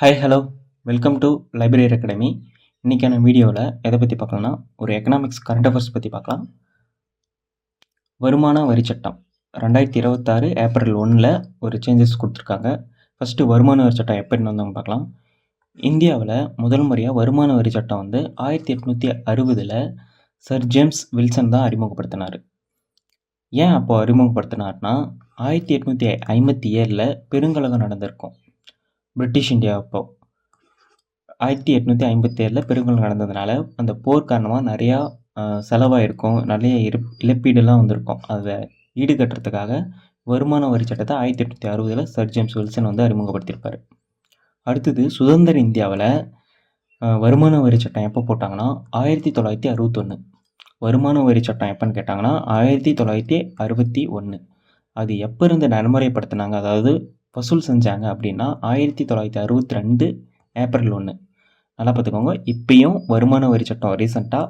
Hi hello welcome to library academy. இன்றைக்கான வீடியோவில் எதை பற்றி பார்க்கலாம்னா ஒரு எக்கனாமிக்ஸ் கரண்ட் அஃபேர்ஸ் பற்றி பார்க்கலாம். வருமான வரி சட்டம் 2026 ஏப்ரல் 1 ஒரு சேஞ்சஸ் கொடுத்துருக்காங்க. ஃபஸ்ட்டு வருமான வரி சட்டம் எப்போ வந்தவங்க பார்க்கலாம். இந்தியாவில் முதல் முறையாக வருமான வரி சட்டம் 1860 சர் ஜேம்ஸ் வில்சன் தான் அறிமுகப்படுத்தினார். ஏன் அப்போ அறிமுகப்படுத்தினார்னா 1857 பெருங்கலகம் நடந்திருக்கும் பிரிட்டிஷ் இந்தியா. அப்போ 1857 பெருங்கலகம் நடந்ததுனால அந்த போர் காரணமாக நிறையா செலவாயிருக்கும், நிறைய இழப்பீடுலாம் வந்திருக்கும். அதை ஈடுகட்டுறதுக்காக வருமான வரி சட்டத்தை 1860 சர் ஜேம்ஸ் வில்சன் அறிமுகப்படுத்தியிருப்பார். அடுத்தது சுதந்திர இந்தியாவில் வருமான வரி சட்டம் எப்போ போட்டாங்கன்னா 1961. வருமான வரி சட்டம் எப்போன்னு கேட்டாங்கன்னா 1961. அது எப்போ இருந்து நடைமுறைப்படுத்தினாங்க, அதாவது வசூல் செஞ்சாங்க அப்படின்னா 1962 ஏப்ரல் 1. நல்லா பார்த்துக்கோங்க. இப்பயும் வருமான வரி சட்டம் ரீசெண்டாக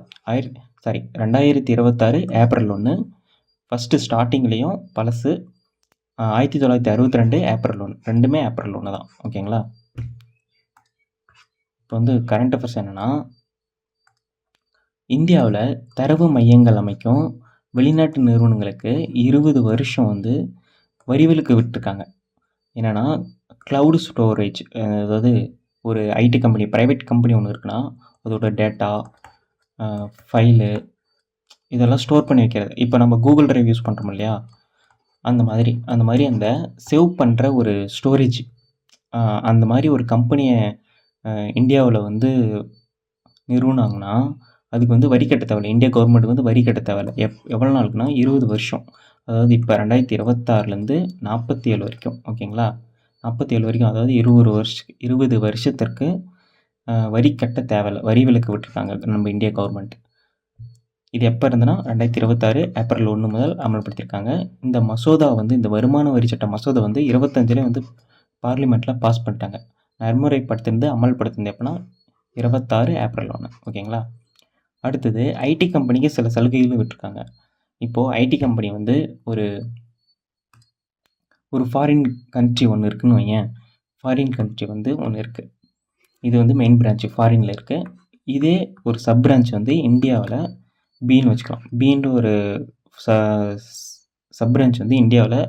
2026 ஏப்ரல் 1. ஃபஸ்ட்டு ஸ்டார்டிங்லேயும் பழசு 1962 ஏப்ரல் 1, ரெண்டுமே ஏப்ரல் 1 தான். ஓகேங்களா. இப்போ கரண்ட் அஃபேர்ஸ் என்னென்னா, இந்தியாவில் தரவு மையங்கள் அமைக்கும் வெளிநாட்டு நிறுவனங்களுக்கு 20 வருஷம் வரி விலக்கு விட்டுருக்காங்க. என்னென்னா க்ளவுட் ஸ்டோரேஜ், அதாவது ஒரு ஐடி கம்பெனி, ப்ரைவேட் கம்பெனி ஒன்று இருக்குன்னா அதோட டேட்டா, ஃபைலு இதெல்லாம் ஸ்டோர் பண்ணி வைக்கிறது. இப்போ நம்ம கூகுள் ட்ரைவ் யூஸ் பண்ணுறோம் இல்லையா, அந்த மாதிரி அந்த சேவ் பண்ணுற ஒரு ஸ்டோரேஜ், அந்த மாதிரி ஒரு கம்பெனியை இந்தியாவில் நிறுவனாங்கன்னா அதுக்கு வரி கட்ட தேவையில்லை. இந்தியா கவர்மெண்ட் வரி கட்ட தேவையில்லை. எவ்வளோ நாளுக்குன்னா 20 வருஷம். அதாவது இப்போ 2026 47 வரைக்கும். ஓகேங்களா. 47 வரைக்கும், அதாவது 20 வருஷத்திற்கு வரி கட்ட தேவையில்லை, வரி விலக்கு விட்டுருக்காங்க நம்ம இந்தியா கவர்மெண்ட். இது எப்போ இருந்துன்னா 2026 ஏப்ரல் 1 முதல் அமல்படுத்தியிருக்காங்க. இந்த மசோதா இந்த வருமான வரி சட்ட மசோதா 25 பார்லிமெண்ட்டில் பாஸ் பண்ணிட்டாங்க. நடைமுறைப்படுத்தினது அமல்படுத்தினது எப்போனா 26 ஏப்ரல் 1. ஓகேங்களா. அடுத்தது ஐடி கம்பெனிக்கு சில சலுகைகளும் விட்டுருக்காங்க. இப்போது ஐடி கம்பெனி ஒரு ஃபாரின் கண்ட்ரி ஒன்று இருக்குதுன்னு வையேன். ஃபாரின் கண்ட்ரி ஒன்று இருக்குது. இது மெயின் பிரான்ச்சு ஃபாரினில் இருக்குது. இதே ஒரு சப் பிரான்ச் இந்தியாவில் பின்னு வச்சுக்கலாம். பின்ற ஒரு சப் பிரான்ச் இந்தியாவில்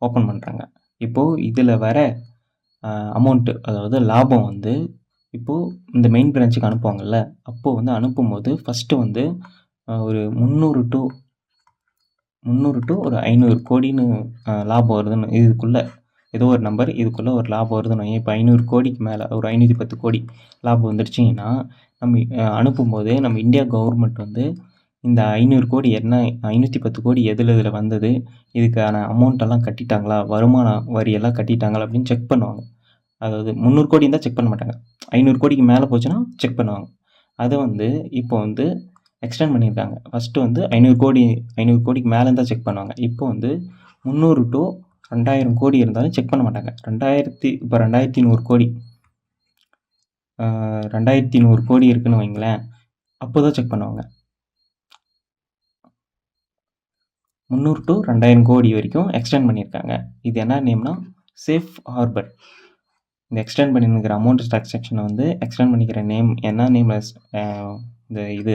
ஓப்பன் பண்ணுறாங்க. இப்போது இதில் வர அமௌண்ட்டு, அதாவது லாபம் இப்போது இந்த மெயின் பிரான்ச்சுக்கு அனுப்புவாங்கள்ல, அப்போது அனுப்பும்போது ஃபஸ்ட்டு ஒரு 300 to ஒரு 500 கோடின்னு லாபம் வருதுன்னு, இதுக்குள்ளே ஏதோ ஒரு நம்பர், இதுக்குள்ளே ஒரு லாபம் வருதுன்னு. இப்போ 500 கோடிக்கு மேலே ஒரு 510 கோடி லாபம் வந்துடுச்சிங்கன்னா நம்ம அனுப்பும்போது நம்ம இந்தியா கவர்மெண்ட் இந்த 500 கோடி என்ன, 510 கோடி எதில் வந்தது, இதுக்கான அமௌண்ட்டெல்லாம் கட்டிட்டாங்களா, வருமான வரியெல்லாம் கட்டிட்டாங்களா அப்படின்னு செக் பண்ணுவாங்க. அதாவது 300 கோடி இருந்தால் செக் பண்ண மாட்டாங்க. 500 கோடிக்கு மேலே போச்சுன்னா செக் பண்ணுவாங்க. அதை இப்போ எக்ஸ்டெண்ட் பண்ணியிருக்காங்க. ஃபஸ்ட்டு 500 கோடிக்கு மேலே இருந்தால் செக் பண்ணுவாங்க. இப்போ 300 to 2000 கோடி இருந்தாலும் செக் பண்ண மாட்டாங்க. இப்போ 2100 கோடி 2100 கோடி இருக்குன்னு வைங்களேன், அப்போ தான் செக் பண்ணுவாங்க. 300 to 2000 கோடி வரைக்கும் எக்ஸ்டெண்ட் பண்ணியிருக்காங்க. இது என்ன நேம்னா சேஃப் ஹார்பர். இந்த எக்ஸ்டெண்ட் பண்ணியிருக்கிற அமௌண்ட் டிரான்சாக்ஷனை எக்ஸ்டெண்ட் பண்ணிக்கிற நேம் என்ன நேமில் இந்த இது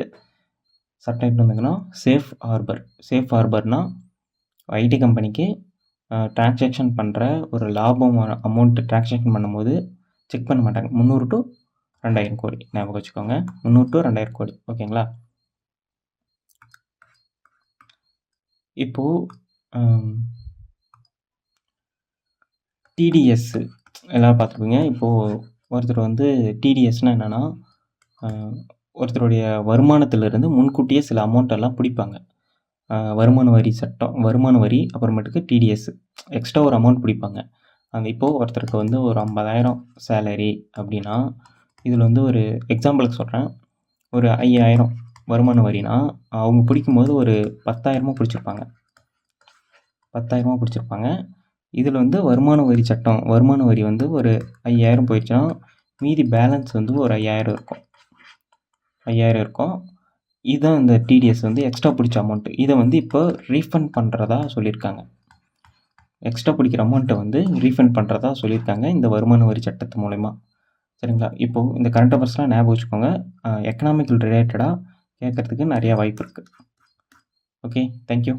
சப்டைப் வந்துங்கன்னா சேஃப் ஹார்பர். சேஃப் ஹார்பர்னால் ஐடி கம்பெனிக்கு டிரான்சாக்ஷன் பண்ணுற ஒரு லாபம் அமௌண்ட்டு டிரான்சாக்ஷன் பண்ணும்போது செக் பண்ண மாட்டாங்க. 300 to 2000 கோடி ஞாபகம் வச்சுக்கோங்க. 300 to 2000 கோடி. ஓகேங்களா. இப்போது டிடிஎஸ் எல்லாம் பார்த்துருப்பீங்க. இப்போது ஒருத்தர் டிடிஎஸ்னால் என்னென்னா, ஒருத்தருடைய வருமானத்திலிருந்து முன்கூட்டியே சில அமௌண்ட்டெல்லாம் பிடிப்பாங்க. வருமான வரி அப்புறமேட்டுக்கு டிடிஎஸ் எக்ஸ்ட்ரா ஒரு அமௌண்ட் பிடிப்பாங்க. இப்போது ஒருத்தருக்கு ஒரு 50,000 சேலரி அப்படின்னா, இதில் ஒரு எக்ஸாம்பிளுக்கு சொல்கிறேன். ஒரு 5,000 வருமான வரினா அவங்க பிடிக்கும்போது ஒரு 10,000 பிடிச்சிருப்பாங்க. 10,000 பிடிச்சிருப்பாங்க. இதில் வருமான வரி சட்டம், வருமான வரி ஒரு 5,000 போயிடுச்சுன்னா மீதி பேலன்ஸ் ஒரு 5,000 இருக்கும். 5,000 இருக்கும். இதுதான் இந்த டிடிஎஸ் எக்ஸ்ட்ரா பிடிச்ச அமௌண்ட்டு. இதை இப்போ ரீஃபண்ட் பண்ணுறதா சொல்லியிருக்காங்க. எக்ஸ்ட்ரா பிடிக்கிற அமௌண்ட்டை ரீஃபண்ட் பண்ணுறதா சொல்லியிருக்காங்க இந்த வருமான வரி சட்டத்து மூலமா. சரிங்களா? இப்போது இந்த கரண்ட் அஃபேர்ஸ்லாம் ஞாபகம் வச்சுக்கோங்க. எக்கனாமிக்கல் ரிலேட்டடா கேட்கறதுக்கு நிறைய வாய்ப்பு இருக்குது. Okay, thank you.